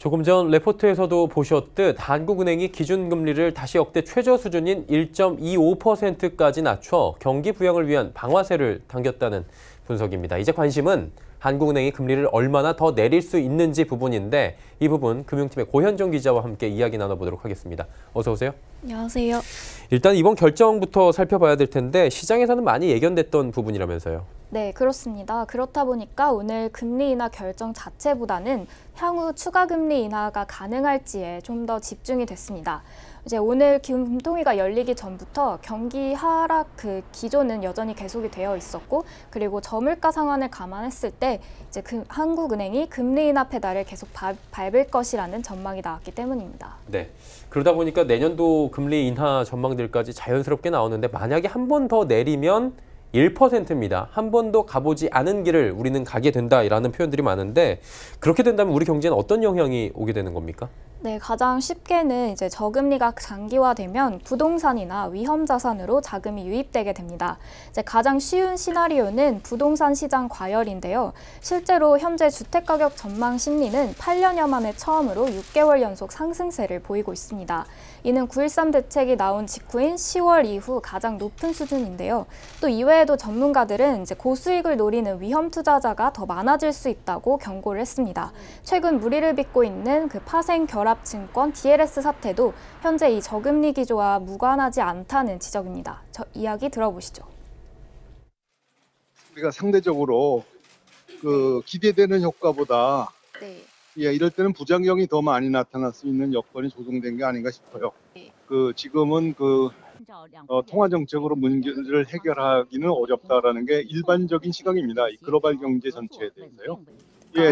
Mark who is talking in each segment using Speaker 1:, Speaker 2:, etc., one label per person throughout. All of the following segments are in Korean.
Speaker 1: 조금 전 레포트에서도 보셨듯 한국은행이 기준금리를 다시 역대 최저 수준인 1.25%까지 낮춰 경기 부양을 위한 방아쇠를 당겼다는 분석입니다. 이제 관심은 한국은행이 금리를 얼마나 더 내릴 수 있는지 부분인데 이 부분 금융팀의 고현정 기자와 함께 이야기 나눠보도록 하겠습니다. 어서 오세요.
Speaker 2: 안녕하세요.
Speaker 1: 일단 이번 결정부터 살펴봐야 될 텐데 시장에서는 많이 예견됐던 부분이라면서요.
Speaker 2: 네, 그렇습니다. 그렇다 보니까 오늘 금리 인하 결정 자체보다는 향후 추가 금리 인하가 가능할지에 좀 더 집중이 됐습니다. 이제 오늘 금통위가 열리기 전부터 경기 하락 기조는 여전히 계속이 되어 있었고, 그리고 저물가 상황을 감안했을 때 이제 한국은행이 금리 인하 페달을 계속 밟을 것이라는 전망이 나왔기 때문입니다.
Speaker 1: 네, 그러다 보니까 내년도 금리 인하 전망들까지 자연스럽게 나오는데 만약에 한 번 더 내리면 1%입니다. 한 번도 가보지 않은 길을 우리는 가게 된다라는 표현들이 많은데 그렇게 된다면 우리 경제는 어떤 영향이 오게 되는 겁니까?
Speaker 2: 네, 가장 쉽게는 이제 저금리가 장기화되면 부동산이나 위험 자산으로 자금이 유입되게 됩니다. 이제 가장 쉬운 시나리오는 부동산 시장 과열인데요. 실제로 현재 주택 가격 전망 심리는 8년여 만에 처음으로 6개월 연속 상승세를 보이고 있습니다. 이는 9.13 대책이 나온 직후인 10월 이후 가장 높은 수준인데요. 또 이외에도 전문가들은 이제 고수익을 노리는 위험 투자자가 더 많아질 수 있다고 경고를 했습니다. 최근 무리를 빚고 있는 파생 결합증권 DLS 사태도 현재 이 저금리 기조와 무관하지 않다는 지적입니다. 이야기 들어보시죠.
Speaker 3: 우리가 상대적으로 기대되는 효과보다 이럴 때는 부작용이 더 많이 나타날 수 있는 여건이 조성된 게 아닌가 싶어요. 지금은 통화 정책으로 문제를 해결하기는 어렵다라는 게 일반적인 시각입니다. 이 글로벌 경제 전체에 대해서요.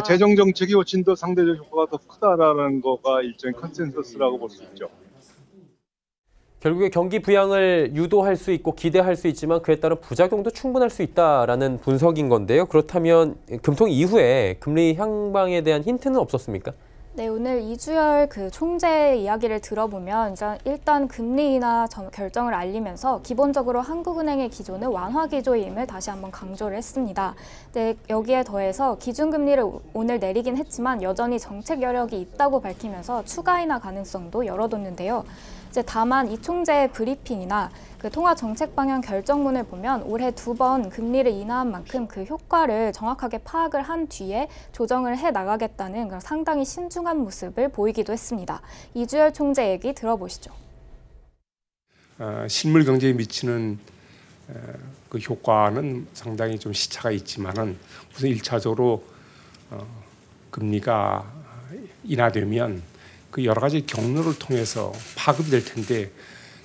Speaker 3: 재정 정책이 훨씬 더 상대적 효과가 더 크다라는 거가 일종의 컨센서스라고 볼 수 있죠.
Speaker 1: 결국에 경기 부양을 유도할 수 있고 기대할 수 있지만 그에 따른 부작용도 충분할 수 있다라는 분석인 건데요. 그렇다면 금통 이후에 금리 향방에 대한 힌트는 없었습니까?
Speaker 2: 네, 오늘 이주열 총재 이야기를 들어보면 일단 금리 인하 결정을 알리면서 기본적으로 한국은행의 기조는 완화 기조임을 다시 한번 강조를 했습니다. 네, 여기에 더해서 기준금리를 오늘 내리긴 했지만 여전히 정책 여력이 있다고 밝히면서 추가 인하 가능성도 열어뒀는데요. 이제 다만 이 총재의 브리핑이나 통화 정책 방향 결정문을 보면 올해 2번 금리를 인하한 만큼 그 효과를 정확하게 파악을 한 뒤에 조정을 해 나가겠다는 그런 상당히 신중한 모습을 보이기도 했습니다. 이주열 총재 얘기 들어보시죠.
Speaker 4: 실물 경제에 미치는 그 효과는 상당히 좀 시차가 있지만은 우선 1차적으로 금리가 인하되면 그 여러 가지 경로를 통해서 파급이 될 텐데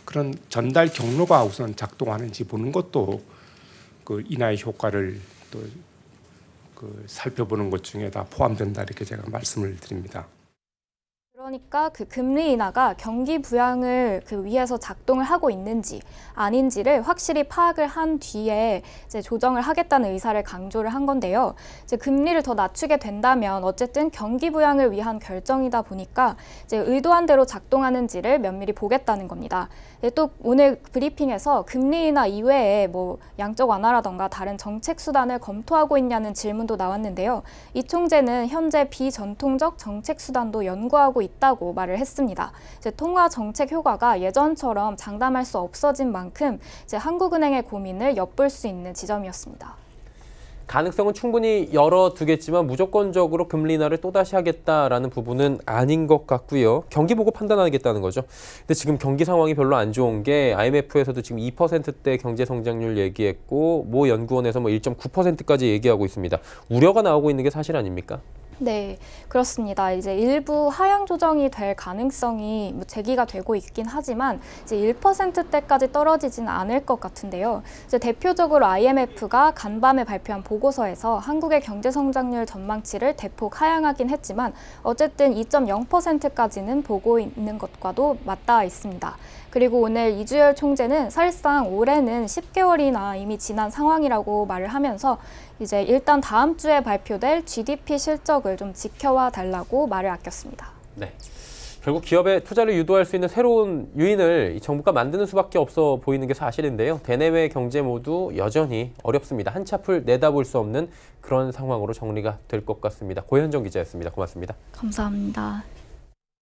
Speaker 4: 그런 전달 경로가 우선 작동하는지 보는 것도 그 인하의 효과를 또 살펴보는 것 중에 다 포함된다 이렇게 제가 말씀을 드립니다.
Speaker 2: 그러니까 금리 인하가 경기 부양을 위해서 작동을 하고 있는지 아닌지를 확실히 파악을 한 뒤에 이제 조정을 하겠다는 의사를 강조를 한 건데요. 이제 금리를 더 낮추게 된다면 어쨌든 경기 부양을 위한 결정이다 보니까 이제 의도한 대로 작동하는지를 면밀히 보겠다는 겁니다. 또 오늘 브리핑에서 금리 인하 이외에 양적 완화라던가 다른 정책 수단을 검토하고 있냐는 질문도 나왔는데요. 이 총재는 현재 비전통적 정책 수단도 연구하고 있다고 말을 했습니다. 이제 통화 정책 효과가 예전처럼 장담할 수 없어진 만큼 이제 한국은행의 고민을 엿볼 수 있는 지점이었습니다.
Speaker 1: 가능성은 충분히 열어두겠지만 무조건적으로 금리 인하를 또다시 하겠다라는 부분은 아닌 것 같고요. 경기 보고 판단하겠다는 거죠. 근데 지금 경기 상황이 별로 안 좋은 게 IMF에서도 지금 2%대 경제 성장률 얘기했고 모 연구원에서 1.9%까지 얘기하고 있습니다. 우려가 나오고 있는 게 사실 아닙니까?
Speaker 2: 네, 그렇습니다. 이제 일부 하향 조정이 될 가능성이 제기가 되고 있긴 하지만 이제 1%대까지 떨어지지는 않을 것 같은데요. 이제 대표적으로 IMF가 간밤에 발표한 보고서에서 한국의 경제 성장률 전망치를 대폭 하향하긴 했지만 어쨌든 2.0%까지는 보고 있는 것과도 맞닿아 있습니다. 그리고 오늘 이주열 총재는 사실상 올해는 10개월이나 이미 지난 상황이라고 말을 하면서 이제 일단 다음 주에 발표될 GDP 실적을 좀 지켜와 달라고 말을 아꼈습니다.
Speaker 1: 네. 결국 기업의 투자를 유도할 수 있는 새로운 요인을 이 정부가 만드는 수밖에 없어 보이는 게 사실인데요. 대내외 경제 모두 여전히 어렵습니다. 한치 앞을 내다볼 수 없는 그런 상황으로 정리가 될 것 같습니다. 고현정 기자였습니다. 고맙습니다.
Speaker 2: 감사합니다.